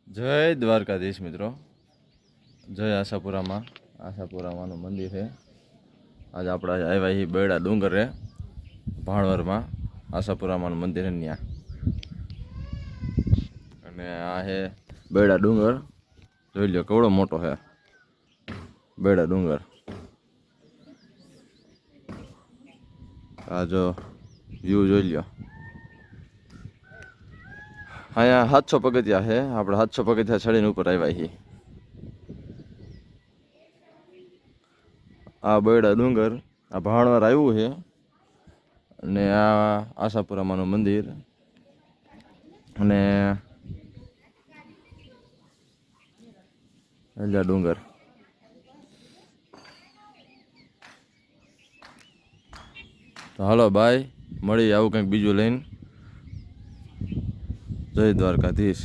જય દ્વારકાધીશ મિત્રો, જય આશાપુરામાંનું મંદિર છે. આજે આપણે આવ્યા છીએ બેડા ડુંગર રે ભાણવરમાં આશાપુરામાંનું મંદિર છે ત્યાં. અને આ છે બેડા ડુંગર, જોઈ લો કેવડો મોટો છે બેડા ડુંગર. આ જો વ્યૂ જોઈ લો. અહીંયા 700 પગથિયા છે. આપણે 700 પગથિયા ચડીને ઉપર આવ્યા છીએ. આ બેડા ડુંગર, આ ભાણવર આવ્યું છે. અને આ આશાપુરામાંનું મંદિર. અને એલા ડુંગર. તો હાલો બાય, મળી આવું કંઈક બીજું લઈને. જય દ્વારકાધીશ.